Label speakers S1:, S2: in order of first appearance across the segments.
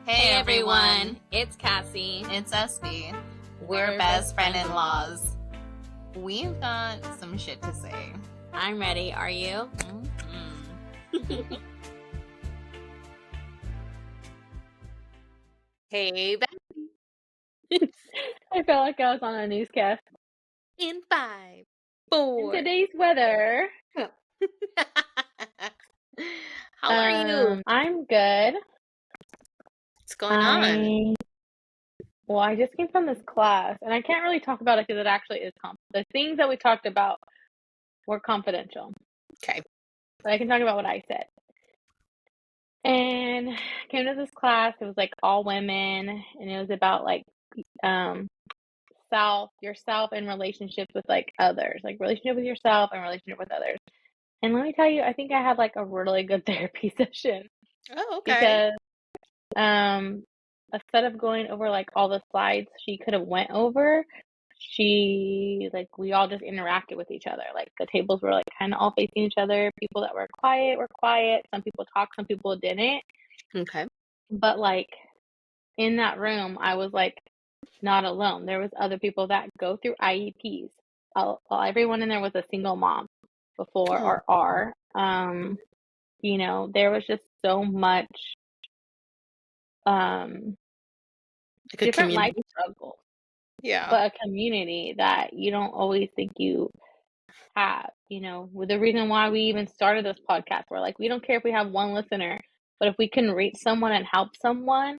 S1: Hey everyone, it's Kassie.
S2: It's Esty. We're best friend-in-laws. We've got some shit to say.
S1: I'm ready. Are you?
S2: Mm-hmm.
S1: Hey,
S3: I felt like I was on a newscast.
S1: in 5, 4.
S3: In today's weather.
S1: How are you?
S3: I'm good.
S1: What's going on?
S3: Well, I just came from this class, and I can't really talk about it because it actually is the things that we talked about were confidential.
S1: Okay.
S3: But I can talk about what I said. And I came to this class. It was like all women, and it was about like yourself in relationship with like others, like relationship with yourself and relationship with others. And let me tell you, I think I had like a really good therapy session.
S1: Oh, okay.
S3: Because instead of going over like all the slides she could have went over, we all just interacted with each other. Like the tables were like kind of all facing each other. People that were quiet. Some people talked, some people didn't.
S1: Okay.
S3: But like in that room, I was like not alone. There was other people that go through IEPs. Everyone in there was a single mom before or are. There was just so much
S1: Like a
S3: different life
S1: community.
S3: struggles,
S1: Yeah.
S3: but a community that you don't always think you have. With the reason why we even started this podcast, we're like, we don't care if we have one listener, but if we can reach someone and help someone,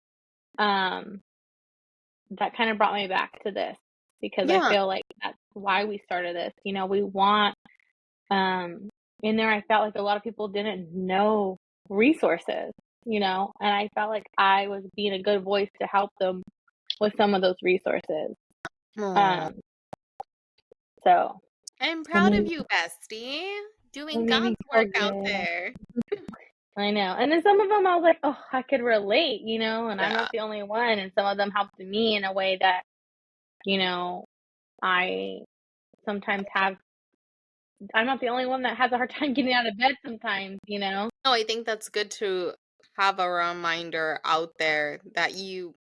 S3: that kind of brought me back to this because I feel like that's why we started this. We want, in there, I felt like a lot of people didn't know resources, and I felt like I was being a good voice to help them with some of those resources. So
S1: I'm proud of you, bestie. Doing God's work out there.
S3: I know. And then some of them I was like, oh, I could relate, and
S1: Yeah.
S3: I'm not the only one. And some of them helped me in a way that, I sometimes I'm not the only one that has a hard time getting out of bed sometimes,
S1: No, I think that's good to have a reminder out there that you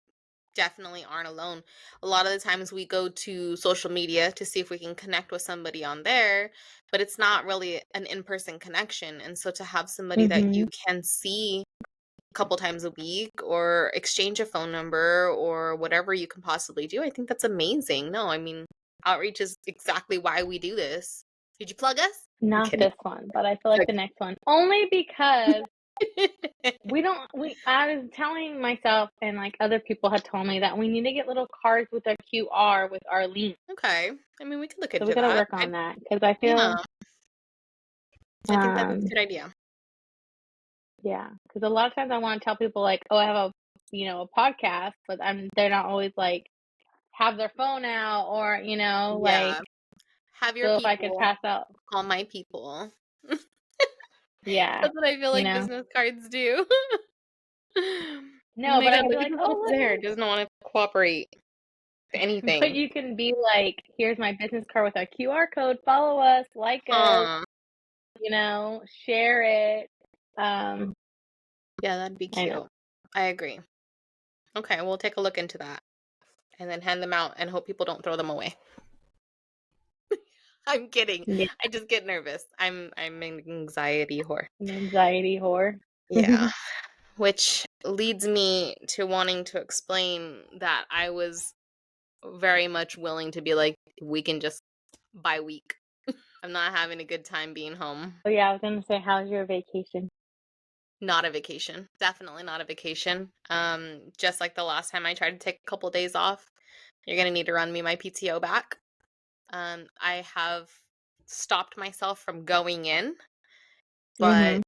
S1: definitely aren't alone. A lot of the times we go to social media to see if we can connect with somebody on there, but it's not really an in-person connection. And so to have somebody that you can see a couple times a week or exchange a phone number or whatever you can possibly do, I think that's amazing. No, I mean, outreach is exactly why we do this. Did you plug us?
S3: Not this one, but I feel like the next one. Only because I was telling myself and like other people had told me that we need to get little cards with our QR with our link.
S1: Okay. I mean, we could look into
S3: So we
S1: that.
S3: gotta work on that because I feel.
S1: Yeah. I think that's a good idea.
S3: Yeah, because a lot of times I want to tell people like, oh, I have a podcast, but they're not always like have their phone out or like.
S1: Have your
S3: so
S1: people
S3: if I could pass out.
S1: Call my people.
S3: Yeah.
S1: That's what I feel like business cards do.
S3: No, but I feel like,
S1: there does not want to cooperate with anything.
S3: But you can be like, here's my business card with a QR code. Follow us, like us, share it.
S1: Yeah, that'd be cute. I agree. Okay, we'll take a look into that and then hand them out and hope people don't throw them away. I'm kidding. Yeah. I just get nervous. I'm an anxiety whore.
S3: An anxiety whore.
S1: Yeah. Which leads me to wanting to explain that I was very much willing to be like, we can just by week. I'm not having a good time being home.
S3: Oh yeah, I was gonna say, how's your vacation?
S1: Not a vacation. Definitely not a vacation. Just like the last time I tried to take a couple days off, you're gonna need to run me my PTO back. I have stopped myself from going in, but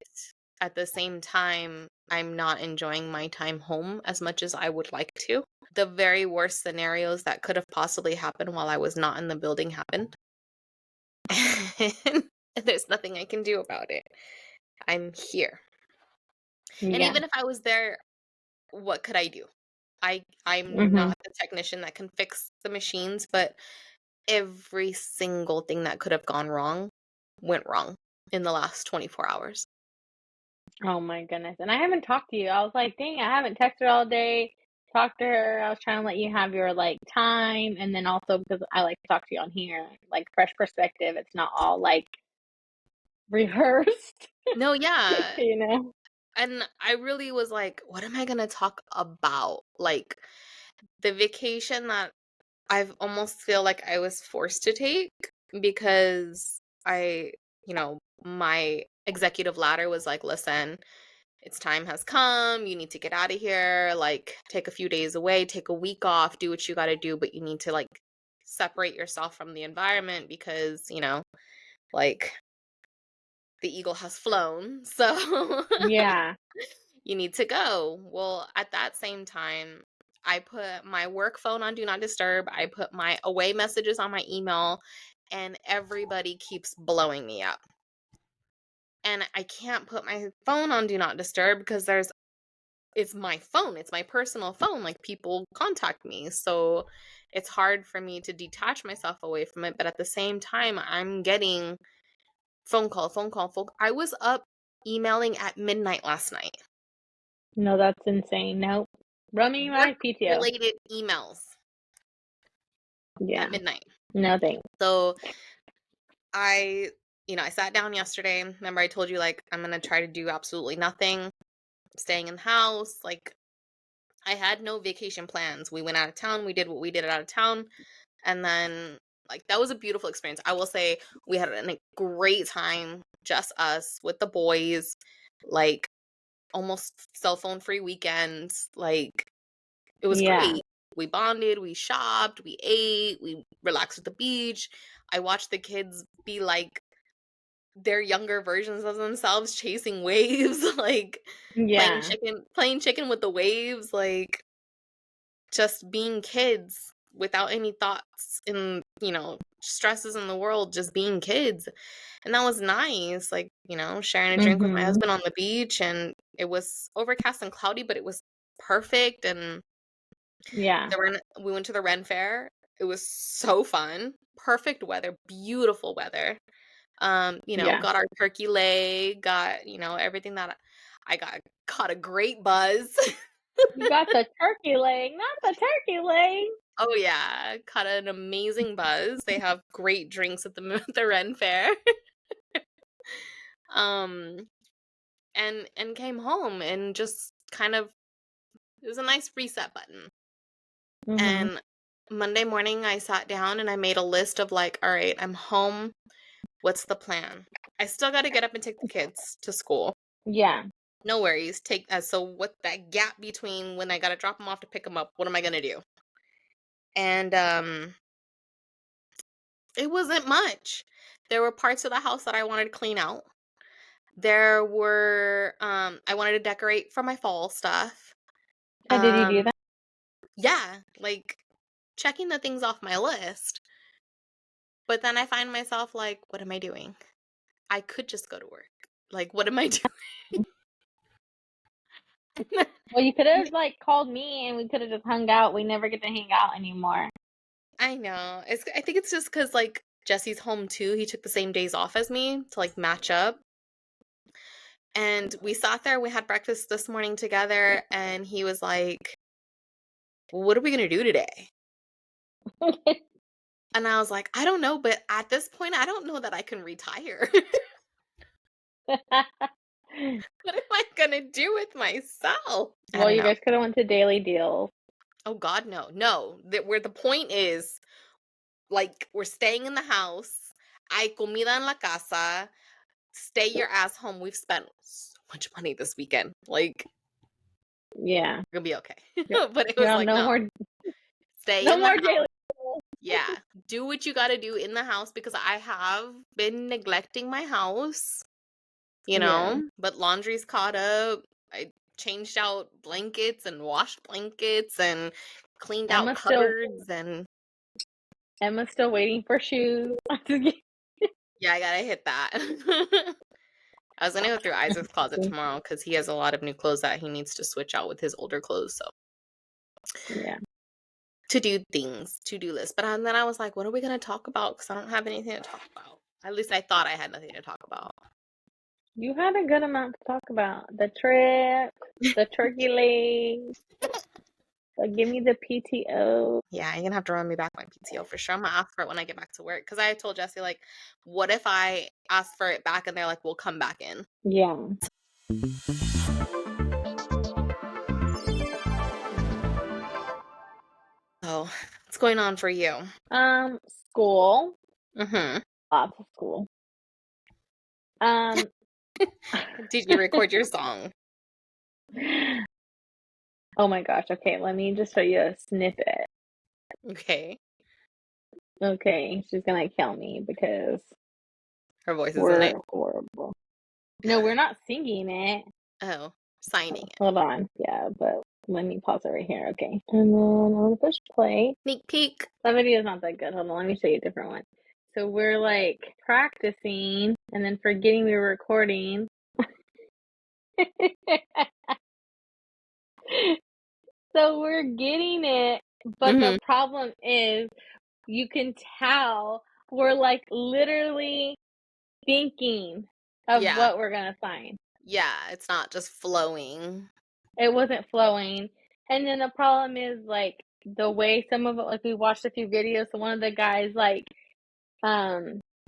S1: at the same time, I'm not enjoying my time home as much as I would like to. The very worst scenarios that could have possibly happened while I was not in the building happened. And there's nothing I can do about it. I'm here. Yeah. And even if I was there, what could I do? I'm not the technician that can fix the machines, but every single thing that could have gone wrong went wrong in the last 24 hours.
S3: Oh my goodness. And I haven't talked to you. I was like, dang, I haven't texted her all day, talked to her. I was trying to let you have your like time. And then also because I like to talk to you on here, like fresh perspective. It's not all like rehearsed,
S1: No, yeah.
S3: you know?
S1: And I really was like, what am I gonna talk about? Like the vacation that I've almost feel like I was forced to take because I, my executive ladder was like, listen, it's time has come. You need to get out of here. Like, take a few days away, take a week off, do what you got to do, but you need to like separate yourself from the environment because, like the eagle has flown. So
S3: Yeah.
S1: you need to go. Well, at that same time, I put my work phone on Do Not Disturb. I put my away messages on my email, and everybody keeps blowing me up. And I can't put my phone on Do Not Disturb because it's my phone. It's my personal phone. Like people contact me. So it's hard for me to detach myself away from it. But at the same time, I'm getting phone call, phone call, phone. I was up emailing at midnight last night.
S3: No, that's insane. Nope. Run me
S1: Work
S3: my PTO.
S1: related emails
S3: Yeah.
S1: at midnight.
S3: No thanks.
S1: So I, I sat down yesterday. Remember, I told you, like, I'm going to try to do absolutely nothing, staying in the house. Like, I had no vacation plans. We went out of town. We did what we did out of town. And then, like, that was a beautiful experience. I will say we had a great time, just us with the boys, like, almost cell phone free weekends. Like, it was
S3: Yeah.
S1: great. We bonded, we shopped, we ate, we relaxed at the beach. I watched the kids be like their younger versions of themselves chasing waves, like
S3: Yeah.
S1: playing chicken with the waves, like just being kids without any thoughts and, stresses in the world, just being kids. And that was nice, like, sharing a drink with my
S3: Mhm.
S1: husband on the beach, and it was overcast and cloudy, but it was perfect. And
S3: Yeah.
S1: we went to the Ren Fair. It was so fun. Perfect weather, beautiful weather.
S3: Yeah.
S1: Got our turkey leg, got, everything that I caught a great buzz.
S3: You got the turkey leg, not the turkey leg.
S1: Oh yeah, caught an amazing buzz. They have great drinks at the the Ren Fair. Um and came home and just kind of it was a nice reset button.
S3: Mhm.
S1: And Monday morning I sat down and I made a list of like, all right, I'm home. What's the plan? I still got to get up and take the kids to school.
S3: Yeah.
S1: No worries. So what that gap between when I got to drop them off to pick them up, what am I going to do? And it wasn't much. There were parts of the house that I wanted to clean out. There were I wanted to decorate for my fall stuff.
S3: How did you do
S1: Um
S3: that?
S1: yeah, like checking the things off my list. But then I find myself like, what am I doing? I could just go to work. Like, what am I doing?
S3: Well, you could have like called me and we could have just hung out. We never get to hang out anymore.
S1: I know. I think it's just because like Jesse's home too. He took the same days off as me to like match up. And we sat there, we had breakfast this morning together, and he was like, well, what are we gonna do today? And I was like, I don't know, but at this point, I don't know that I can retire. What am I gonna do with myself? I
S3: Well,
S1: don't
S3: you
S1: know.
S3: guys could have went to Daily Deals.
S1: Oh God, no. No. Where the point is, like, we're staying in the house. Hay comida en la casa. Stay your ass home. We've spent so much money this weekend. Like,
S3: Yeah.
S1: we're gonna be okay.
S3: You're,
S1: But it was
S3: you're on
S1: like, no,
S3: no
S1: stay in the
S3: more
S1: house.
S3: Daily Deals.
S1: Yeah. Do what you gotta do in the house because I have been neglecting my house,
S3: Yeah.
S1: but laundry's caught up. I changed out blankets and washed blankets and cleaned out
S3: Emma's still
S1: cupboards and
S3: Emma's still waiting for shoes.
S1: yeah, I gotta hit that. I was gonna go through Isaac's closet tomorrow because he has a lot of new clothes that he needs to switch out with his older clothes. So
S3: Yeah.
S1: to do things, to-do list. But then I was like, what are we gonna talk about? Because I don't have anything to talk about. At least I thought I had nothing to talk about.
S3: You had a good amount to talk about. The trip, the turkey legs, give me the PTO.
S1: Yeah, you're gonna have to run me back my PTO for sure. I'm gonna ask for it when I get back to work. Cause I told Jesse, like, what if I ask for it back and they're like, we'll come back in.
S3: Yeah.
S1: So what's going on for you?
S3: School.
S1: Mm-hmm.
S3: Lots of school.
S1: Did you record your song?
S3: Oh my gosh. Okay, let me just show you a snippet.
S1: Okay.
S3: Okay, she's gonna kill me because
S1: Her voice is in
S3: we're
S1: it.
S3: horrible. No, we're not singing it.
S1: Oh, signing it.
S3: Hold on. Yeah, but let me pause it right here. Okay. And then I'm gonna push play.
S1: Sneak peek.
S3: That video is not that good. Hold on, let me show you a different one. So we're like practicing and then forgetting we were recording. So we're getting it, but the problem is you can tell we're like literally thinking of what we're gonna sign.
S1: Yeah, it's not just flowing.
S3: It wasn't flowing. And then the problem is like the way some of it, like we watched a few videos, so one of the guys like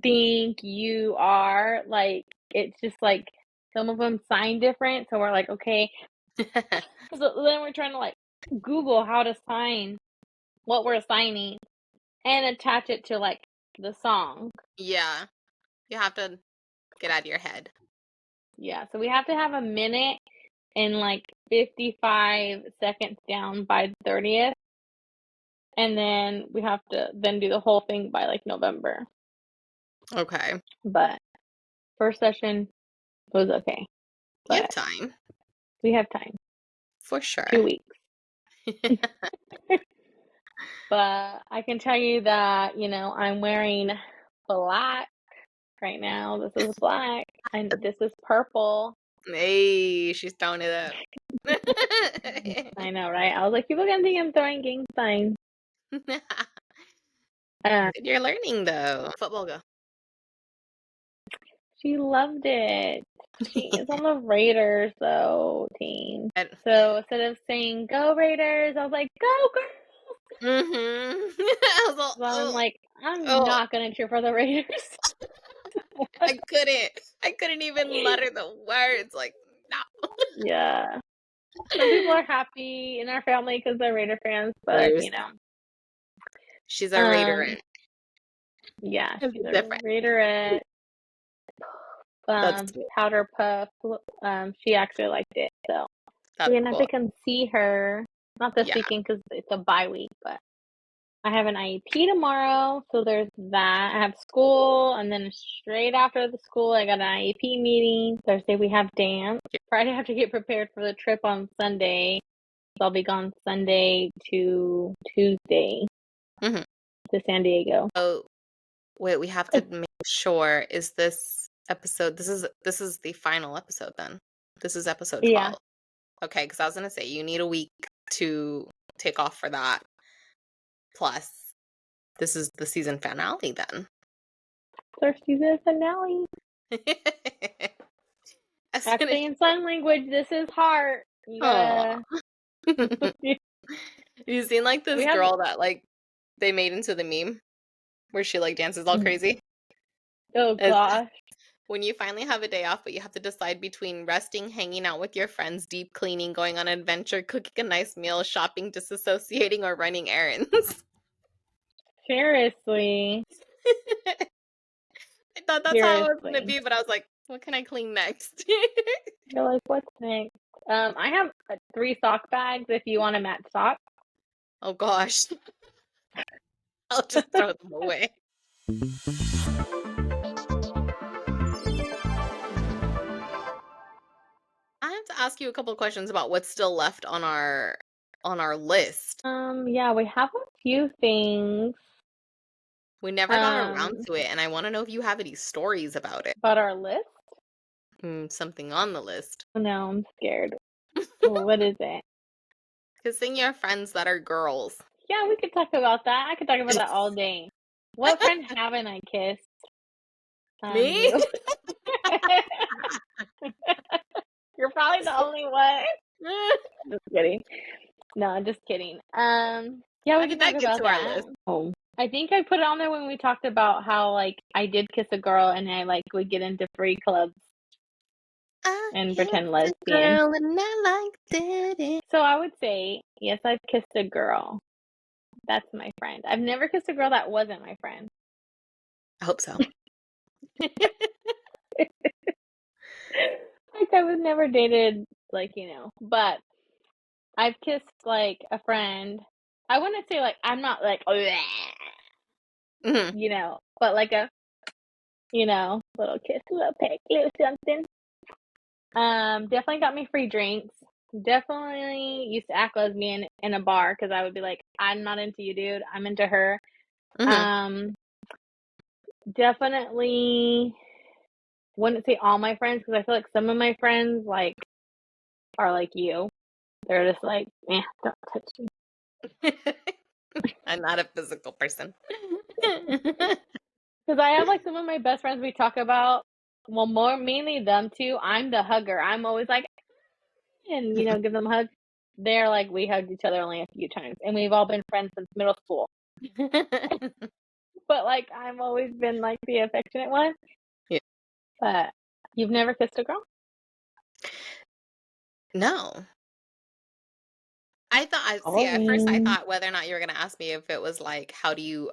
S3: think you are like it's just like some of them sign different, so we're like okay. So then we're trying to like Google how to sign what we're signing and attach it to like the song.
S1: Yeah, you have to get out of your head.
S3: Yeah, so we have to have a minute and like 55 seconds down by 30th. And then we have to then do the whole thing by like November.
S1: Okay.
S3: But first session was okay.
S1: You have
S3: But
S1: time.
S3: we have time.
S1: For sure.
S3: 2 weeks. But I can tell you that, you know, I'm wearing black right now. This is black. And this is purple.
S1: Hey, she's throwing it up.
S3: I know, right? I was like, people gonna think I'm throwing gang signs.
S1: You're learning though. Football go.
S3: She loved it. She is on the Raiders though team.
S1: And,
S3: So instead of saying "Go Raiders," I was like, "Go girls!"
S1: I was all,
S3: So I'm like, I'm
S1: oh,
S3: not gonna cheer for the Raiders.
S1: I couldn't. I couldn't even mutter the words. Like, no.
S3: Yeah. Some people are happy in our family because they're Raider fans, but
S1: There's,
S3: you know,
S1: she's a Raiderette.
S3: yeah,
S1: It's
S3: she's a
S1: different.
S3: Raiderette.
S1: That's good.
S3: Powder Puff. She actually liked it, so
S1: That's
S3: we're gonna have
S1: cool.
S3: to come see her. Not this
S1: Yeah.
S3: weekend because it's a bye week, but I have an IEP tomorrow, so there's that. I have school, and then straight after the school, I got an IEP meeting. Thursday we have dance. Friday I have to get prepared for the trip on Sunday. So I'll be gone Sunday to Tuesday to San Diego.
S1: Oh, wait, we have to make sure, is this episode, this is the final episode then? This is episode 12.
S3: Yeah.
S1: Okay, because I was gonna say you need a week to take off for that. Plus, this is the season finale then.
S3: It's our season finale. Actually, in sign language, this is heart. You gotta.
S1: You seen like this girl that like they made into the meme where she like dances all crazy?
S3: Oh gosh.
S1: When you finally have a day off, but you have to decide between resting, hanging out with your friends, deep cleaning, going on an adventure, cooking a nice meal, shopping, disassociating, or running errands.
S3: Seriously.
S1: I thought that's how it was going to be, but I was like, what can I clean next?
S3: You're like, what's next? I have 3 sock bags if you want to match socks.
S1: Oh gosh. I'll just throw them away. I have to ask you a couple of questions about what's still left on our list.
S3: Yeah, we have a few things.
S1: We never got around to it, and I want to know if you have any stories about it.
S3: About our list?
S1: Something on the list.
S3: Oh, no, I'm scared. What is it?
S1: Kissing your friends that are girls.
S3: Yeah, we could talk about that. I could talk about that all day. What friend haven't I kissed?
S1: Me?
S3: You. You're probably the only one. Just kidding. No, just kidding. Yeah,
S1: How
S3: we can
S1: did
S3: talk
S1: that get
S3: about
S1: to our
S3: that.
S1: list?
S3: Oh, I think I put it on there when we talked about how like I did kiss a girl and I like would get into free clubs
S1: I
S3: and
S1: hit
S3: pretend
S1: the
S3: lesbian.
S1: girl and I liked it.
S3: So I would say yes, I've kissed a girl. That's my friend. I've never kissed a girl that wasn't my friend.
S1: I hope so.
S3: Like I was never dated, like, but I've kissed like a friend. I wouldn't say like I'm not like
S1: Mhm.
S3: but like a little kiss, little peck, little something. Definitely got me free drinks. Definitely used to act lesbian in a bar because I would be like, I'm not into you, dude. I'm into her.
S1: Mhm.
S3: Definitely wouldn't say all my friends because I feel like some of my friends like are like you. They're just like, don't touch me.
S1: I'm not a physical person.
S3: Because I have like some of my best friends we talk about. Well, more mainly them two. I'm the hugger. I'm always like, and give them a hug. They're like, we hugged each other only a few times, and we've all been friends since middle school. But like, I've always been like the affectionate one.
S1: Yeah.
S3: But you've never kissed a girl?
S1: No. At first I
S3: Boring.
S1: thought whether or not you were gonna ask me if it was like, how do you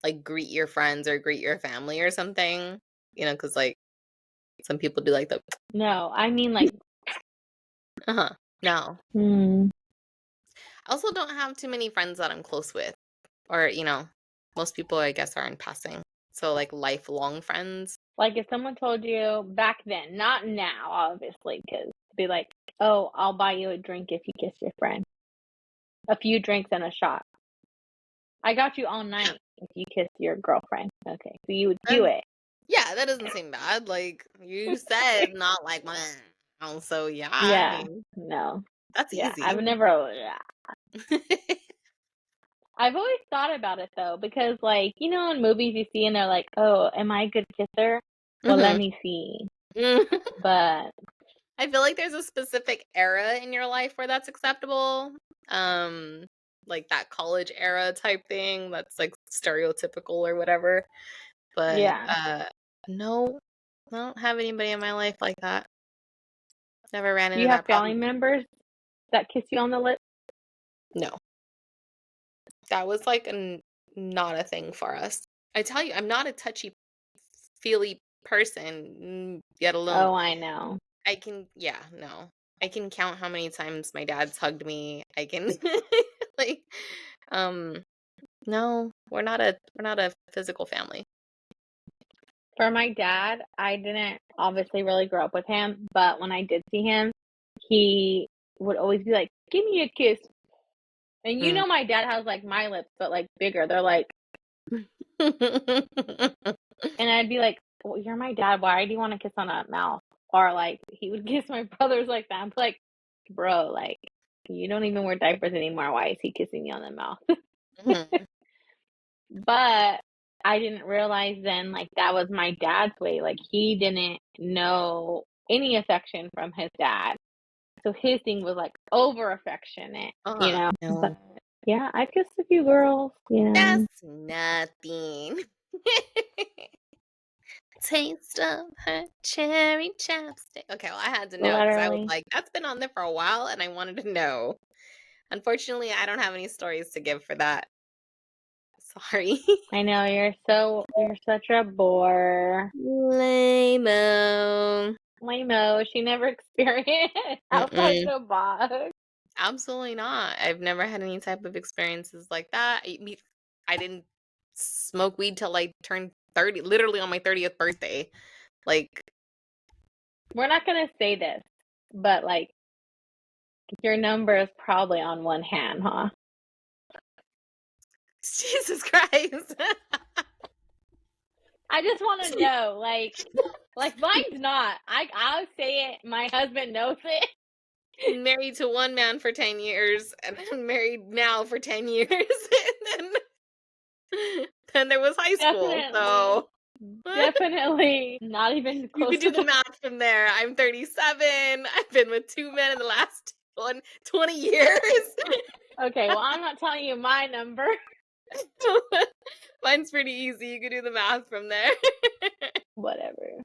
S1: like greet your friends or greet your family or something? Because like some people do like the
S3: No, I mean like,
S1: no.
S3: hmm,
S1: I also don't have too many friends that I'm close with. Or, most people I guess are in passing. So like lifelong friends.
S3: like if someone told you back then, not now, obviously, because be like, oh, I'll buy you a drink if you kiss your friend. A few drinks and a shot. I got you all
S1: Yeah.
S3: night if you kissed your girlfriend. Okay, so you would do
S1: That's,
S3: it.
S1: yeah, that doesn't seem bad. Like you said, not like meh. So yeah, I
S3: Yeah,
S1: mean,
S3: no.
S1: that's
S3: Yeah,
S1: easy.
S3: I've never. I've always thought about it though, because like, in movies you see and they're like, oh, am I a good kisser? Well, let
S1: hmm
S3: me see. But
S1: I feel like there's a specific era in your life where that's acceptable. Um, like that college era type thing that's like stereotypical or whatever. But
S3: yeah.
S1: no, I don't have anybody in my life like that. Never ran
S3: Do
S1: into
S3: you have
S1: that
S3: family
S1: problem.
S3: members that kiss you on the lips?
S1: No. That was like not a thing for us. I tell you, I'm not a touchy feely person, yet alone
S3: Oh, I know.
S1: yeah, no. I can count how many times my dad's hugged me. I can like um no, we're not a physical family.
S3: For my dad, I didn't obviously really grow up with him, but when I did see him, he would always be like, "Give me a kiss." And
S1: Mm.
S3: my dad has like my lips, but like bigger. They're like, and I'd be like, well, "You're my dad. Why do you want to kiss on a mouth?" Or like he would kiss my brothers like that. I'm like, bro, like you don't even wear diapers anymore. Why is he kissing you on the mouth?
S1: Mhm.
S3: But I didn't realize then like that was my dad's way. Like he didn't know any affection from his dad. So his thing was like over affectionate. But
S1: No.
S3: yeah, I kissed a few girls.
S1: That's nothing. Taste of her cherry chapstick. Okay, well, I had to know because I was
S3: Literally.
S1: like, that's been on there for a while and I wanted to know. Unfortunately, I don't have any stories to give for that. Sorry.
S3: I know you're such a bore.
S1: Lame-o.
S3: Lame-o. She never experienced outside
S1: Mm-mm.
S3: the box.
S1: Absolutely not. I've never had any type of experiences like that. I didn't smoke weed till I turned 30, literally on my 30th birthday. Like,
S3: We're not gonna say this, but like your number is probably on one hand, huh?
S1: Jesus Christ.
S3: I just want to know, like mine's not. I'll say it. My husband knows it.
S1: Married to one man for 10 years and I'm married now for 10 years. And then there was high school.
S3: Definitely,
S1: So,
S3: Definitely not even
S1: You
S3: close
S1: can
S3: to
S1: do the math from there. I'm 37. I've been with 2 men in the last 20 years.
S3: Okay, well, I'm not telling you my number.
S1: Mine's pretty easy. You can do the math from there.
S3: Whatever.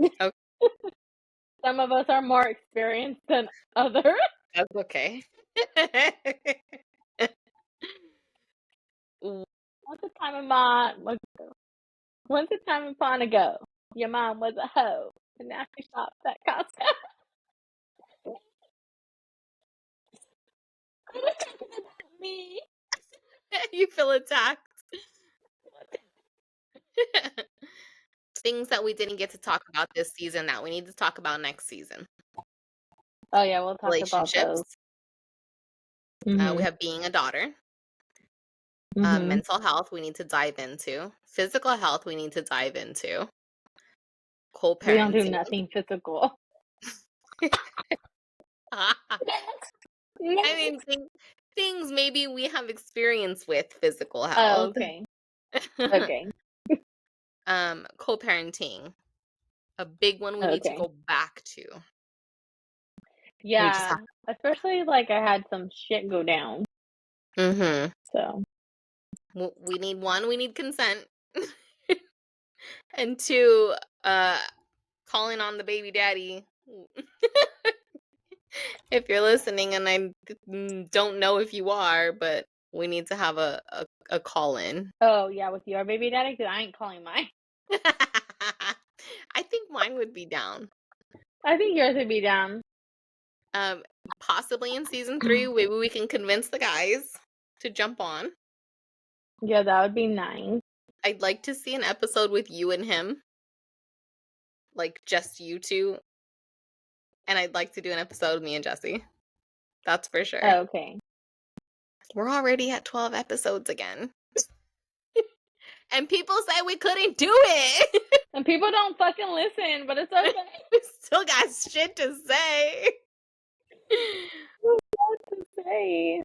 S1: Okay,
S3: Some of us are more experienced than others.
S1: that's okay.
S3: Once a time upon a go, your mom was a hoe, and now she shops at Costco. Me.
S1: You feel attacked. Things that we didn't get to talk about this season that we need to talk about next season.
S3: Oh yeah, we'll talk about
S1: Relationships.
S3: those. Mm-hmm.
S1: We have being a daughter.
S3: Mm-hmm.
S1: Mental health we need to dive into. Physical health we need to dive into.
S3: We don't do
S1: Co-parenting.
S3: nothing physical.
S1: I mean, things maybe we have experience with physical
S3: Oh,
S1: health.
S3: okay. Okay.
S1: Co-parenting. A big one we need to
S3: Okay.
S1: go back to. We just
S3: Yeah,
S1: have.
S3: especially like I had some shit go down.
S1: Mm-hmm.
S3: So
S1: We need one, we need consent. And two, calling on the baby daddy. If you're listening, and I don't know if you are, but we need to have a call in.
S3: oh yeah, with your baby daddy, 'cause I ain't calling mine.
S1: I think mine would be down.
S3: I think yours would be down.
S1: Possibly in season 3, maybe we can convince the guys to jump on.
S3: Yeah, that would be nice.
S1: I'd like to see an episode with you and him. Like just you two. And I'd like to do an episode with me and Jesse. That's for sure.
S3: Oh, okay.
S1: We're already at 12 episodes again. And people say we couldn't do it.
S3: And people don't fucking listen, but it's okay.
S1: We still got shit to say.
S3: What to say?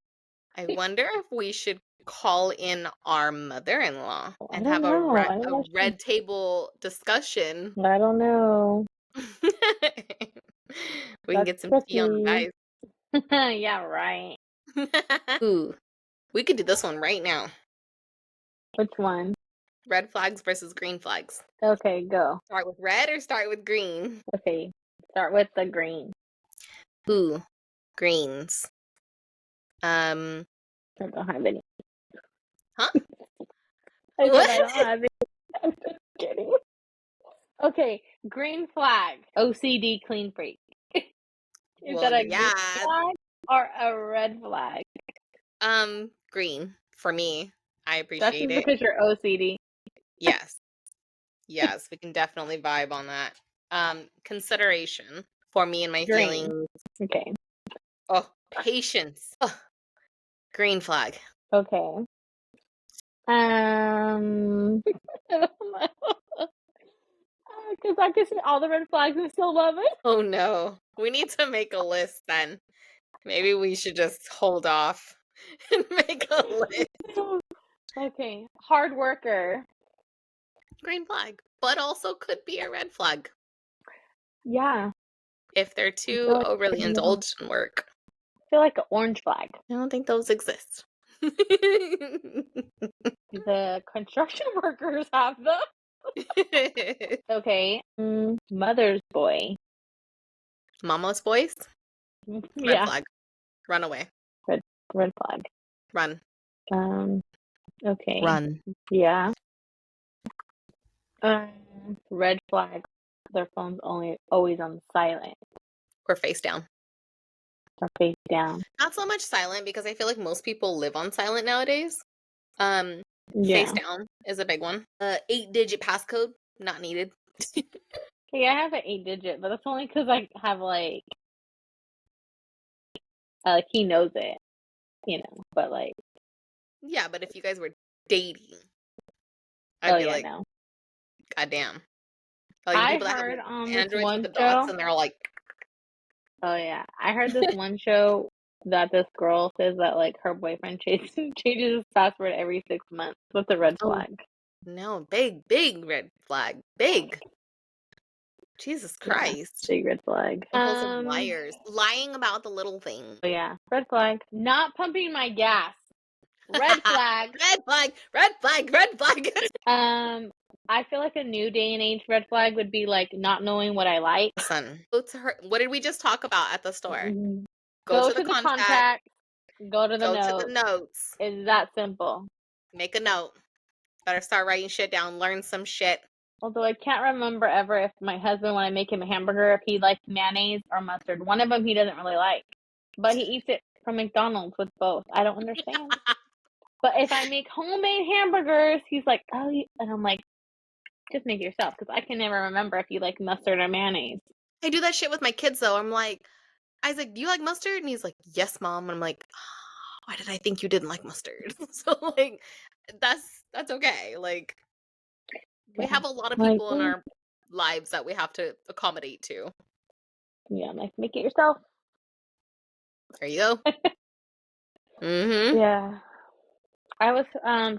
S1: I wonder if we should call in our mother-in-law
S3: I
S1: and
S3: don't
S1: have
S3: know. I
S1: a
S3: don't know.
S1: red table discussion.
S3: I don't know.
S1: We can
S3: That's
S1: get some tea on the
S3: tricky.
S1: guys.
S3: Yeah, right.
S1: Ooh, we could do this one right now.
S3: Which one?
S1: Red flags versus green flags.
S3: Okay, go.
S1: Start with red or start with green?
S3: Okay, start with the green.
S1: Ooh, greens.
S3: I don't have any.
S1: Huh?
S3: I said
S1: What?
S3: I don't have any. I'm just kidding. Okay, green flag. OCD clean freak. Is
S1: Well,
S3: that a green
S1: yeah.
S3: flag or a red flag?
S1: Green for me. I
S3: That's
S1: appreciate
S3: just
S1: it.
S3: because you're OCD.
S1: Yes. Yes, we can definitely vibe on that. Consideration for me and my
S3: Green.
S1: feelings.
S3: Okay.
S1: Oh, patience. Oh, green flag.
S3: Okay. Because I can see all the red flags and still love it.
S1: Oh no. We need to make a list then. Maybe we should just hold off and make a list.
S3: Okay. Hard worker.
S1: Green flag. But also could be a red flag
S3: Yeah.
S1: if they're
S3: I
S1: too
S3: feel like
S1: overly
S3: yeah.
S1: indulged in work.
S3: I feel like an orange flag.
S1: I don't think those exist.
S3: The construction workers have them. Okay. Mother's boy.
S1: Mama's boys? Red
S3: Yeah.
S1: flag. Run away.
S3: Red flag.
S1: Run.
S3: Okay.
S1: Run.
S3: Yeah. Red flag. Their phone's always on silent
S1: Or face down.
S3: or face down.
S1: Not so much silent because I feel like most people live on silent nowadays.
S3: Yeah.
S1: Face down is a big one. 8-digit passcode, not needed.
S3: Okay, I have an 8-digit, but that's only because I have like he knows it, but like.
S1: Yeah, but if you guys were dating, I'd be like,
S3: no.
S1: God damn. Like
S3: I
S1: people that
S3: heard
S1: have
S3: on this
S1: Androids
S3: one
S1: with the dots
S3: show.
S1: and they're all like,
S3: Oh yeah, I heard this one show that this girl says that like her boyfriend changes his password every 6 months. What's a red
S1: oh,
S3: flag?
S1: No, big red flag. Big. Jesus
S3: Yeah,
S1: Christ.
S3: big red flag.
S1: Impulsive liars. Lying about the little thing.
S3: Oh yeah, red flag. Not pumping my gas. Red flag.
S1: Red flag, red flag, red flag.
S3: I feel like a new day and age red flag would be like not knowing what I like.
S1: Listen, go to her. What did we just talk about at the store? Go
S3: Go
S1: to the
S3: to the
S1: contact,
S3: contact, go to the
S1: go to the
S3: note.
S1: notes,
S3: It's that simple.
S1: make a note. Better start writing shit down, learn some shit.
S3: Although I can't remember ever if my husband, when I make him a hamburger, if he likes mayonnaise or mustard. One of them he doesn't really like, but he eats it from McDonald's with both. I don't understand. But if I make homemade hamburgers, he's like, oh, and I'm like, just make it yourself, because I can never remember if you like mustard or mayonnaise.
S1: I do that shit with my kids though. I'm like, Isaac, do you like mustard? And he's like, yes, mom. And I'm like, oh, why did I think you didn't like mustard? So like, that's okay. Like, we
S3: Yeah.
S1: have a lot of
S3: Like,
S1: people in our lives that we have to accommodate to.
S3: yeah, I'm like, make it yourself.
S1: There you go. Mm-hmm.
S3: Yeah. I was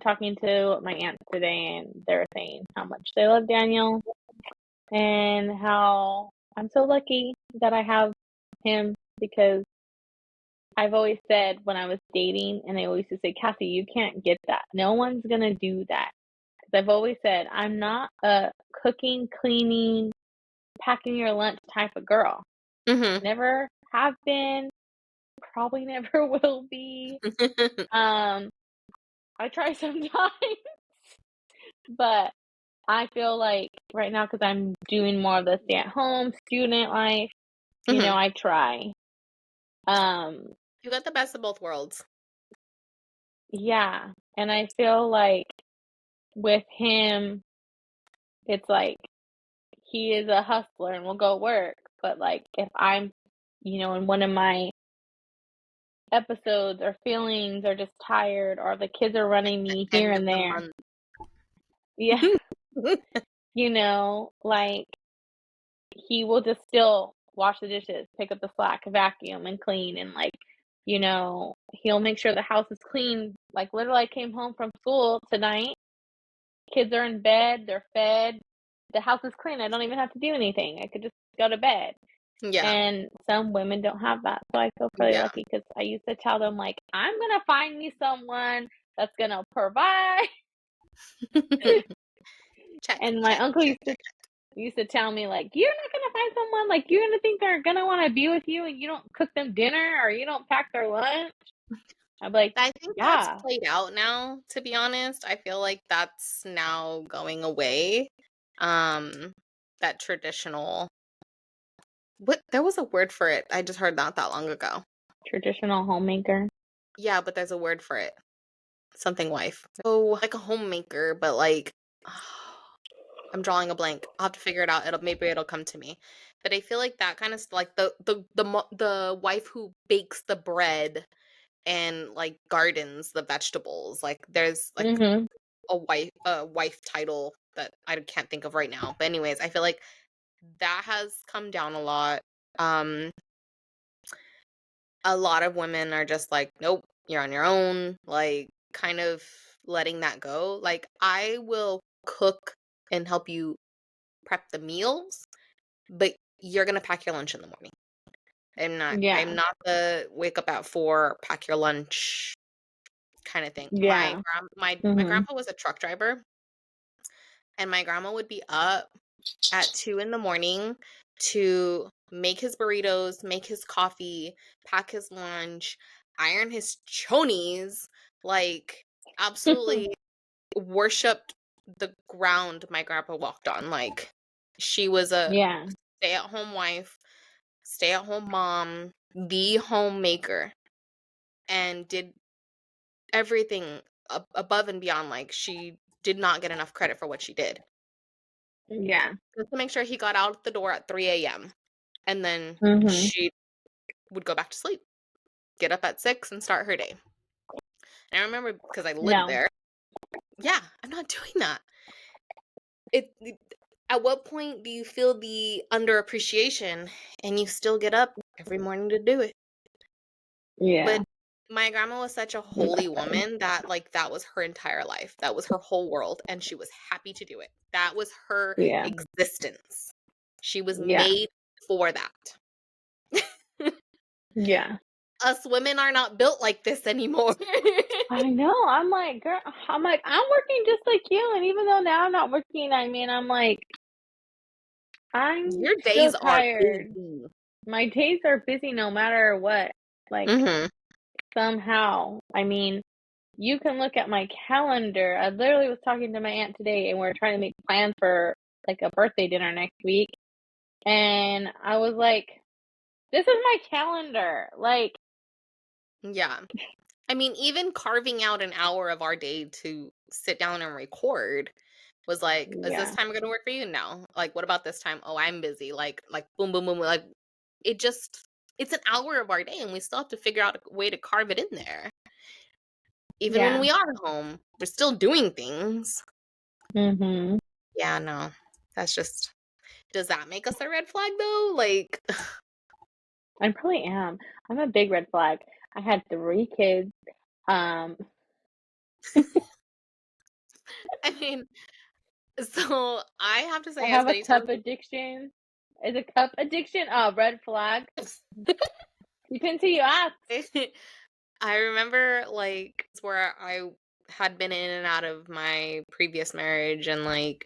S3: talking to my aunts today, and they were saying how much they love Daniel and how I'm so lucky that I have him, because I've always said when I was dating, and they always used to say, Cassie, you can't get that. No one's going to do that. Because I've always said, I'm not a cooking, cleaning, packing your lunch type of girl.
S1: Mm-hmm.
S3: Never have been, probably never will be. I try sometimes, but I feel like right now, because I'm doing more of the stay-at-home student life, you know, I try.
S1: You got the best of both worlds.
S3: Yeah, and I feel like with him, it's like he is a hustler and will go work, but like if I'm, you know, in one of my episodes or feelings or just tired, or the kids are running me here
S1: End of
S3: and
S1: the
S3: there,
S1: month.
S3: yeah, you know, like he will just still wash the dishes, pick up the slack, vacuum and clean, and like, you know, he'll make sure the house is clean. Like literally, I came home from school tonight. Kids are in bed, they're fed, the house is clean. I don't even have to do anything. I could just go to bed.
S1: Yeah.
S3: And some women don't have that. So I feel pretty
S1: Yeah.
S3: lucky, because I used to tell them, like, I'm going to find me someone that's going to provide.
S1: Check,
S3: And my
S1: check,
S3: uncle
S1: check,
S3: used to tell me, like, you're not going to find someone, like, you're going to think they're going to want to be with you and you don't cook them dinner or you don't pack their lunch. I'm like,
S1: I think that's
S3: yeah,
S1: played out now, to be honest. I feel like that's now going away. That traditional, there was a word for it. I just heard that long ago.
S3: traditional homemaker.
S1: Yeah, but there's a word for it. Something wife. Oh, like a homemaker, but like I'm drawing a blank. I'll have to figure it out. Maybe it'll come to me. But I feel like that kind of like the wife who bakes the bread and like gardens the vegetables. Like there's like
S3: Mm-hmm.
S1: a wife title that I can't think of right now. But anyways, I feel like that has come down a lot. Um a lot of women are just like, nope, you're on your own, like kind of letting that go. Like I will cook and help you prep the meals, but you're gonna pack your lunch in the morning. I'm
S3: Yeah.
S1: not the wake up at 4, pack your lunch kind of thing.
S3: Yeah.
S1: My
S3: Mm-hmm.
S1: grandpa was a truck driver, and my grandma would be up at 2 in the morning to make his burritos, make his coffee, pack his lunch, iron his chonies, like absolutely worshipped the ground my grandpa walked on. Like she was a
S3: Yeah.
S1: stay-at-home wife, stay-at-home mom, the homemaker, and did everything above and beyond. Like she did not get enough credit for what she did.
S3: Yeah.
S1: Just to make sure he got out the door at 3 a.m. And then
S3: Mm-hmm.
S1: she would go back to sleep, get up at 6 and start her day. And I remember because I lived
S3: No.
S1: there. Yeah, I'm not doing that. At what point do you feel the underappreciation and you still get up every morning to do it?
S3: Yeah.
S1: But My grandma was such a holy woman that, like, that was her entire life. That was her whole world, and she was happy to do it. That was her
S3: Yeah.
S1: existence. She was
S3: Yeah.
S1: made for that.
S3: Yeah.
S1: Us women are not built like this anymore.
S3: I know. I'm like, girl, I'm working just like you. And even though now I'm not working, I mean, I'm like, I'm
S1: Your
S3: still
S1: days are
S3: tired.
S1: busy.
S3: My days are busy no matter what. Like,
S1: Mhm.
S3: somehow. I mean, you can look at my calendar. I literally was talking to my aunt today, and we're trying to make plans for like a birthday dinner next week. And I was like, this is my calendar. Like,
S1: Yeah. I mean, even carving out an hour of our day to sit down and record was like, "Is this
S3: yeah,
S1: time gonna work for you? No." Like, "What about this time?" "Oh, I'm busy." Like boom, boom, boom. Like it just it's an hour of our day, and we still have to figure out a way to carve it in there. Even when
S3: yeah.
S1: we are home, we're still doing things.
S3: Mhm.
S1: Yeah, no. That's just does that make us a red flag though? Like,
S3: I probably am. I'm a big red flag. I had 3 kids. Um,
S1: I mean, so I have to
S3: I
S1: say as
S3: have a
S1: many times
S3: cup addiction. Is a cup addiction a red flag? Depends who you ask.
S1: I remember, like, it's where I had been in and out of my previous marriage and, like,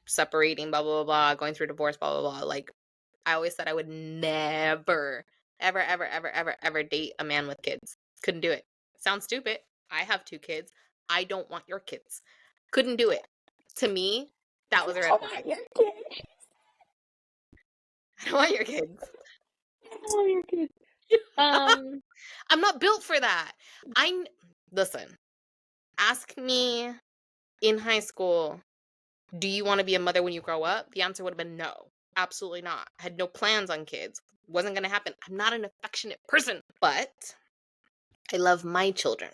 S1: separating, blah, blah, blah, blah, going through divorce, blah, blah, blah. Like, I always said I would never, ever, ever, ever, ever, ever date a man with kids. Couldn't do it. Sounds stupid. I have 2 kids. I don't want your kids. Couldn't do it. To me, that
S3: I
S1: was a red
S3: don't
S1: flag.
S3: want your kids.
S1: I don't want your kids.
S3: I don't want your kids. Um,
S1: I'm not built for that. Listen, ask me in high school, do you want to be a mother when you grow up? The answer would have been no. Absolutely not. I had no plans on kids. Wasn't going to happen. I'm not an affectionate person, but I love my children.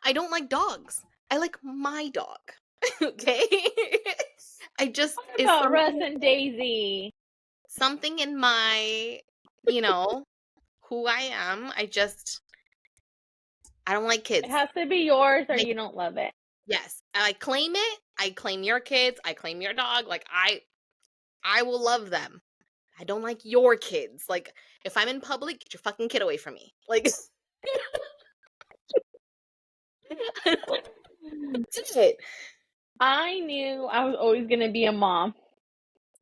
S1: I don't like dogs. I like my dog. Okay? I just
S3: what
S1: is
S3: about Russ and Daisy?
S1: something in my, you know, who I am. I don't like
S3: It
S1: kids.
S3: has to be yours or
S1: Like,
S3: you don't love it.
S1: yes, I claim it. I claim your kids. I claim your dog. Like I will love them. I don't like your kids. Like, if I'm in public, get your fucking kid away from me. Like, that's it.
S3: I knew I was always gonna be a mom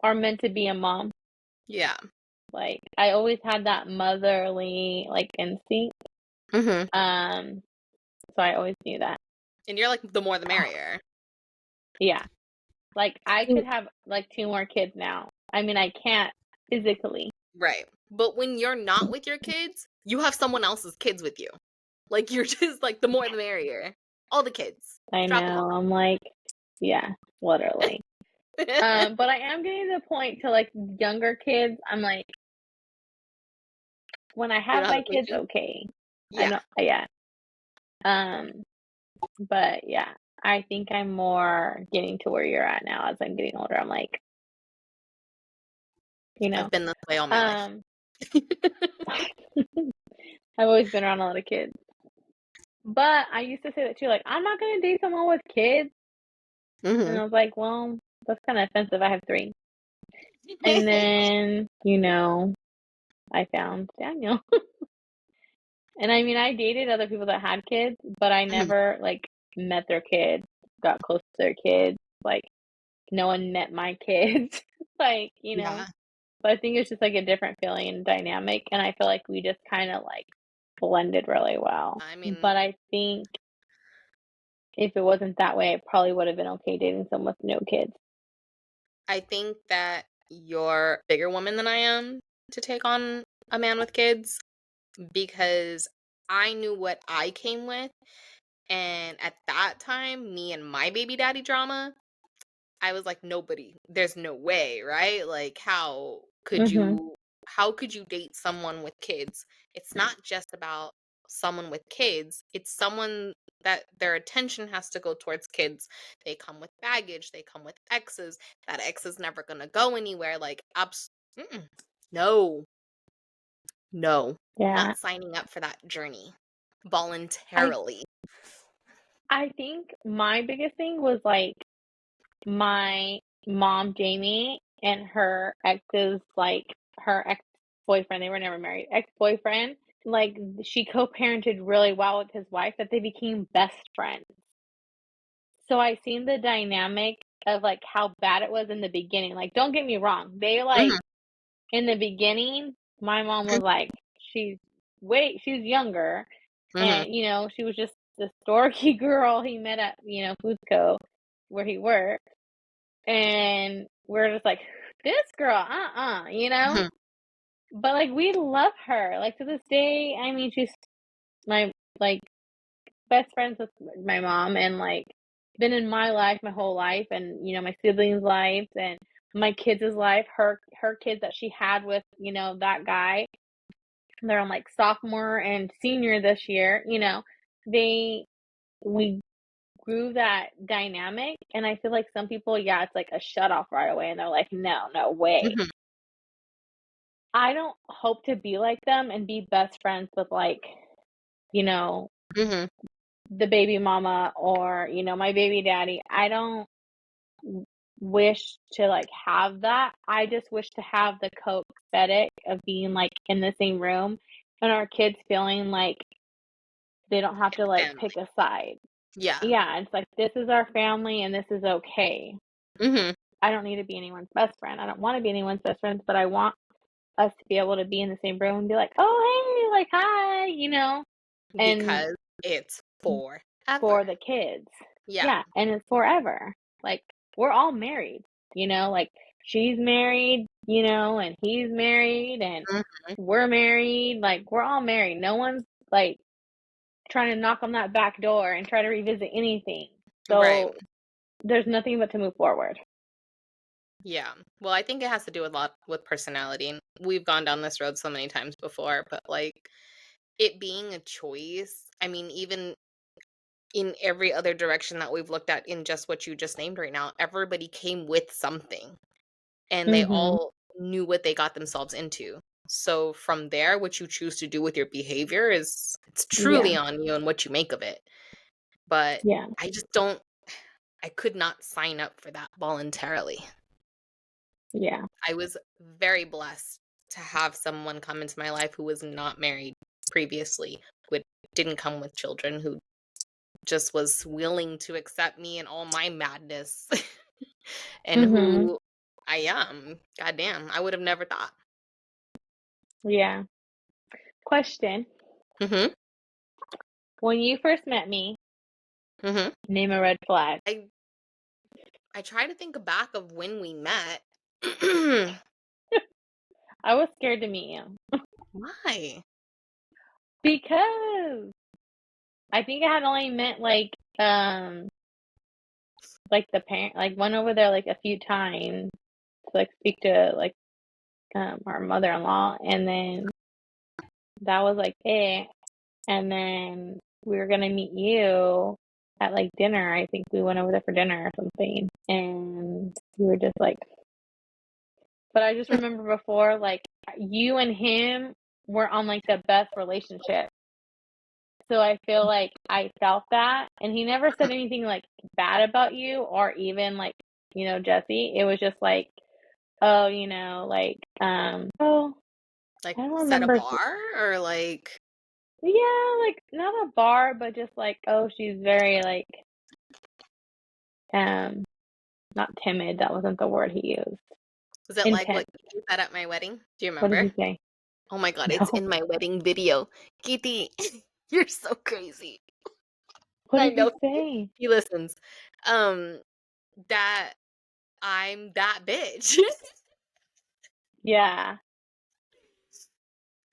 S3: or meant to be a mom.
S1: Yeah.
S3: Like I always had that motherly like instinct.
S1: Hmm.
S3: Um, so I always knew that.
S1: And you're like, the more the merrier.
S3: Yeah. Like I
S1: Mm.
S3: could have like 2 more kids now. I mean, I can't physically.
S1: Right. But when you're not with your kids, you have someone else's kids with you. Like, you're just like, the more the merrier. All the kids.
S3: I
S1: Drop them
S3: know. I'm like, yeah, literally.
S1: off.
S3: But I am getting to the point to like younger kids. I'm like, when I
S1: You don't
S3: have
S1: have
S3: my
S1: the
S3: kids,
S1: patience?
S3: okay. I
S1: Yeah.
S3: know, yeah. Um, but yeah, I think I'm more getting to where you're at now as I'm getting older. I'm like, you know,
S1: I've been this way all my life.
S3: um, I've always been around a lot of kids. But I used to say that too, like, I'm not gonna date someone with kids. And
S1: Hmm.
S3: I was like, well, that's kind of offensive. I have 3. And then, I found Daniel. And I mean, I dated other people that had kids, but I never like met their kids, got close to their kids. Like, no one met my kids. Like,
S1: Yeah.
S3: but I think it's just like a different feeling and dynamic. And I feel like we just kind of like blended really well.
S1: I mean,
S3: But I think if it wasn't that way, it probably would have been okay dating someone with no kids.
S1: I think that you're a bigger woman than I am to take on a man with kids because I knew what I came with. And at that time, me and my baby daddy drama, I was like, nobody, there's no way, right? Like,
S3: Mm-hmm.
S1: how could you date someone with kids? It's not just about someone with kids, it's someone that their attention has to go towards kids. They come with baggage, they come with exes. That ex is never gonna go anywhere. Like, mm-mm. No, no,
S3: Yeah.
S1: not signing up for that journey. voluntarily?
S3: I think my biggest thing was like my mom, Jamie, and her ex's, like her ex-boyfriend, they were never married, ex-boyfriend, like she co-parented really well with his wife that they became best friends. So I seen the dynamic of like how bad it was in the beginning. Like, don't get me wrong, they like
S1: Mhm,
S3: in the beginning, my mom was like, she's she's younger,
S1: mhm,
S3: and she was just this dorky girl he met at Foodsco where he worked, and we're just like, this girl,
S1: mhm,
S3: but like we love her, like to this day. I mean, she's my like best friends with my mom, and like been in my life my whole life, and my siblings' lives, and my kids' life. Her kids that she had with that guy, they're on like sophomore and senior this year. They we grew that dynamic, and I feel like some people, yeah, it's like a shut off right away, and they're like, no, no way.
S1: mhm,
S3: I don't hope to be like them and be best friends with like you know
S1: mhm.
S3: the baby mama or my baby daddy. I don't wish to like have that. I just wish to have the copacetic of being like in the same room and our kids feeling like they don't have to like pick
S1: Family.
S3: a side.
S1: Yeah.
S3: Yeah, it's like this is our family and this is okay.
S1: Mhm.
S3: I don't need to be anyone's best friend. I don't want to be anyone's best friend, but I want us to be able to be in the same room and be like, "Oh, hey, like hi," and
S1: Because it's
S3: for
S1: forever.
S3: the kids.
S1: Yeah.
S3: Yeah, and it's forever. Like we're all married, like she's married, and he's married and
S1: Mhm.
S3: we're married. Like we're all married. No one's like trying to knock on that back door and try to revisit anything.
S1: Right.
S3: So there's nothing but to move forward.
S1: Yeah. Well, I think it has to do a lot with personality, and we've gone down this road so many times before, but, like, it being a choice, I mean, even in every other direction that we've looked at in just what you just named right now, everybody came with something, and they
S3: Mhm.
S1: all knew what they got themselves into. So from there, what you choose to do with your behavior is it's truly
S3: Yeah.
S1: on you and what you make of it. But
S3: Yeah.
S1: I just don't I could not sign up for that voluntarily.
S3: Yeah.
S1: I was very blessed to have someone come into my life who was not married previously, who didn't come with children, who just was willing to accept me and all my madness and
S3: Mhm.
S1: who I am. Goddamn, I would have never thought.
S3: Yeah. Question.
S1: Mhm.
S3: When you first met me,
S1: Mhm.
S3: name a red flag.
S1: I try to think back of when we met.
S3: I was scared to meet you
S1: Why?
S3: because I think I had only met like the parent, like went over there like a few times to like speak to like our mother-in-law, and then that was like it. And then we were gonna meet you at like dinner. I think we went over there for dinner or something, and we were just like. But I just remember before, like you and him were on like the best relationship. So I feel like I felt that, and he never said anything like bad about you or even like, Jesse. It was just like, oh, oh,
S1: Like,
S3: I don't
S1: set a
S3: remember.
S1: bar or like
S3: Yeah, like not a bar, but just like, oh, she's very like, um, not timid. That wasn't the word he used.
S1: was it like what
S3: Intense.
S1: you said at my wedding? Do you
S3: What did
S1: remember?
S3: he say?
S1: Oh my god, it's
S3: No.
S1: in my wedding video. Kitty, you're so crazy.
S3: What
S1: I
S3: did
S1: know
S3: he say?
S1: he listens. Um, that I'm that bitch.
S3: Yeah.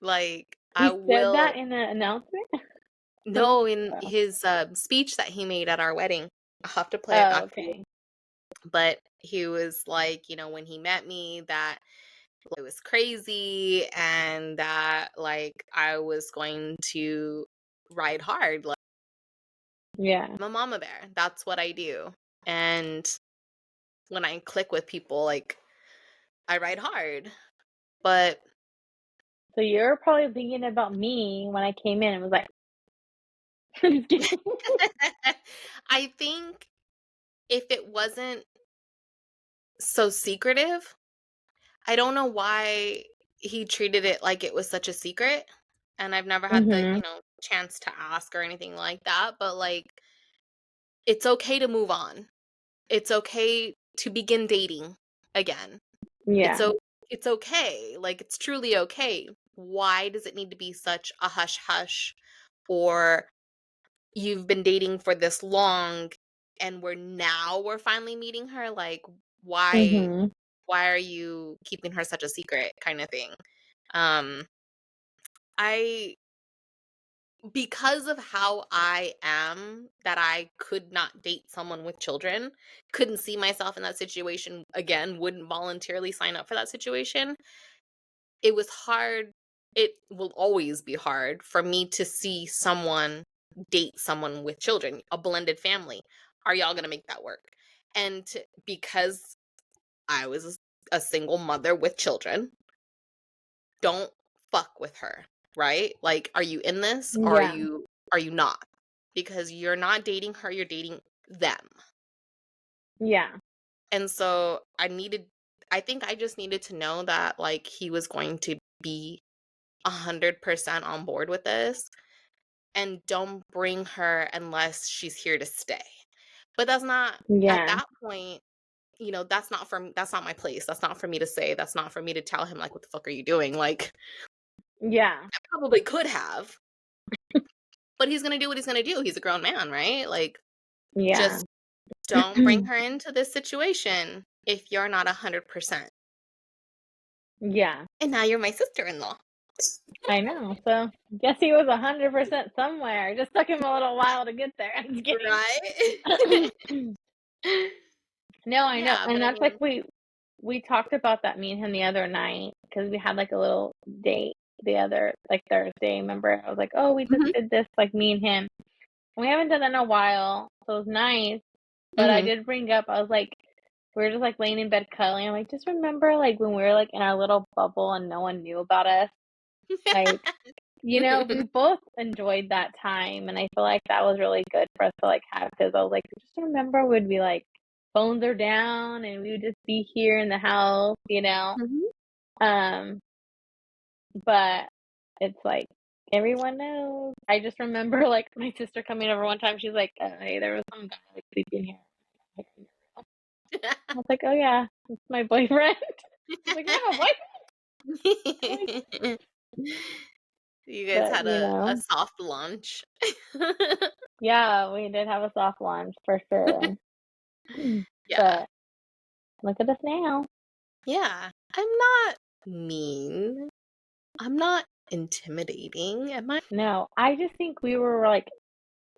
S1: Like, I
S3: He said that
S1: will
S3: in the announcement?
S1: no, in
S3: Oh.
S1: his, speech that he made at our wedding. I'll have to play it
S3: Oh,
S1: back for you.
S3: okay.
S1: But he was like, when he met me, that it was crazy and that, like, I was going to ride hard. Like,
S3: Yeah.
S1: I'm a mama bear. That's what I do. And when I click with people, like, I ride hard. But
S3: So you're probably thinking about me when I came in and was like, Just kidding.
S1: I think if it wasn't so secretive, I don't know why he treated it like it was such a secret. And I've never had the,
S3: Mhm.
S1: chance to ask or anything like that. But like, it's okay to move on. It's okay to begin dating again. It's
S3: Yeah.
S1: o it's okay, like, it's truly okay. Why does it need to be such a hush hush, or you've been dating for this long and we're finally meeting her? Like, why
S3: Mhm.
S1: why are you keeping her such a secret kinda thing? Um, I because of how I am, that I could not date someone with children, couldn't see myself in that situation again, wouldn't voluntarily sign up for that situation. It was hard. It will always be hard for me to see someone date someone with children, a blended family. Are y'all gonna make that work? Because I was a single mother with children, don't fuck with her, right? Like, are you in this or
S3: Yeah.
S1: are you not? Because you're not dating her, you're dating them.
S3: Yeah.
S1: And so I think I just needed to know that like he was going to be 100% on board with this, and don't bring her unless she's here to stay. But that's not at
S3: Yeah.
S1: that point, that's not my place. That's not for me to say. That's not for me to tell him like what the fuck are you doing? Like
S3: Yeah.
S1: I probably could have, but he's going to do what he's going to do. He's a grown man, right? Like
S3: Yeah.
S1: just don't bring her into this situation if you're not 100%.
S3: Yeah.
S1: And now you're my sister-in-law.
S3: I know. So guess he was 100% somewhere. It just took him a little while to get there. I'm just
S1: Right?
S3: kidding. No, I know.
S1: Yeah,
S3: And
S1: but I
S3: that's like
S1: mean,
S3: we talked about that, me and him, the other night, because we had like a little date the other like Thursday. Remember? I was like, "Oh, we just
S1: mhm,
S3: did this, like me and him." We haven't done that in a while, so it was nice. But I
S1: mhm.
S3: did bring up, I was like, we were just like laying in bed cuddling. I'm like, just remember like when we were like in our little bubble and no one knew about us? Like, we both enjoyed that time, and I feel like that was really good for us to like have, because I was like, just remember we'd be like, phones are down and we would just be here in the house.
S1: Mhm.
S3: Um, but it's like everyone knows. I just remember like my sister coming over one time, she's like, hey, there was some guy like sleeping here. I was like, oh yeah, it's my boyfriend. She's like, you have a boyfriend? I'm like,
S1: You guys
S3: but
S1: had a soft launch.
S3: yeah, we did have a soft launch for sure.
S1: Yeah.
S3: But look at us now.
S1: Yeah. I'm not mean. I'm not intimidating, am I?
S3: No, I just think we were like,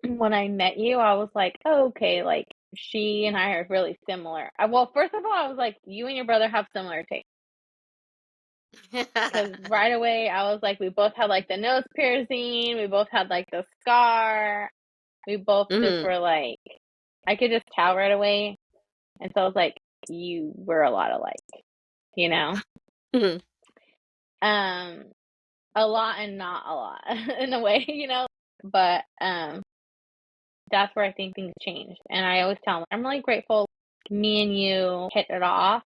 S3: when I met you, I was like, oh, okay, like she and I are really similar. Well, first of all, I was like, you and your brother have similar tastes. Because right away, I was like, we both had like the nose piercing, we both had like the scar, we both just
S1: Mhm.
S3: were like, I could just tell right away. And so I was like, you were a lot alike, you know?
S1: Mhm.
S3: Um, a lot and not a lot in a way. But that's where I think things changed. And I always tell them, I'm really grateful me and you hit it off,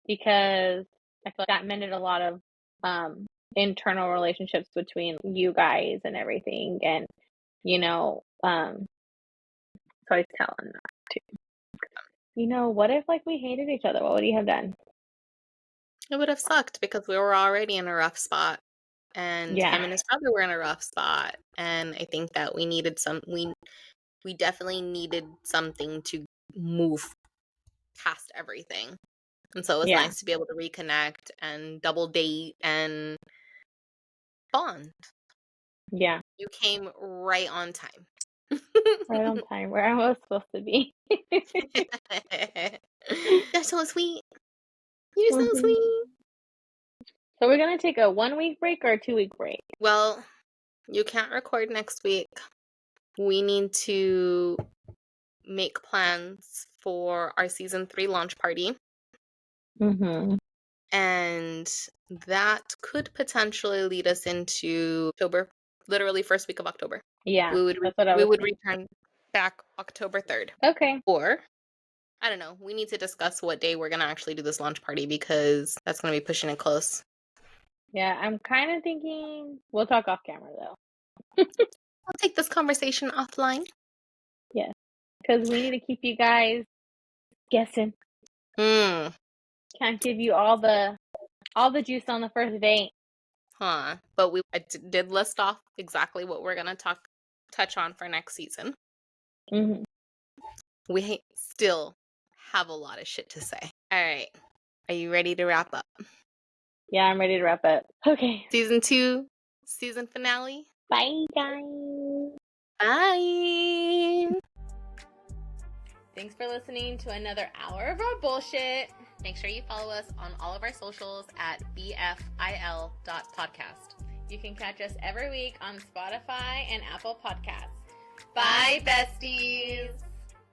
S3: because I feel like that mended a lot of internal relationships between you guys and everything. And, so I tell them that too. What if like we hated each other? What would you have done?
S1: It would have sucked because we were already in a rough spot, and
S3: Yeah.
S1: him and his brother were in a rough spot, and I think that we definitely needed something to move past everything. And so it was
S3: Yeah.
S1: nice to be able to reconnect and double date and bond.
S3: Yeah.
S1: You came right on time.
S3: Right on time, where I was supposed to be.
S1: You're so sweet. You're so
S3: Mhm.
S1: sweet.
S3: So we're gonna take a 1 week break or a 2 week break?
S1: Well, you can't record next week. We need to make plans for our season 3 launch party,
S3: Mhm.
S1: and that could potentially lead us into October literally first week of October.
S3: Yeah,
S1: We would
S3: that's what I
S1: we
S3: was
S1: would
S3: thinking.
S1: return back October 3rd.
S3: Okay.
S1: Or I don't know. We need to discuss what day we're gonna actually do this launch party because that's gonna be pushing it close.
S3: Yeah, I'm kind of thinking we'll talk off camera though.
S1: I'll take this conversation offline.
S3: Yes, because we need to keep you guys guessing.
S1: Hmm.
S3: Can't give you all the juice on the first date.
S1: Huh. But I did list off exactly what we're gonna touch on for next season.
S3: Mm-hmm.
S1: We still have a lot of shit to say. All right. Are you ready to wrap up?
S3: Yeah, I'm ready to wrap up. Okay.
S1: Season 2, season finale.
S3: Bye, guys.
S1: Bye.
S2: Thanks for listening to another hour of our bullshit. Make sure you follow us on all of our socials at bfil.podcast. You can catch us every week on Spotify and Apple Podcasts. Bye, besties!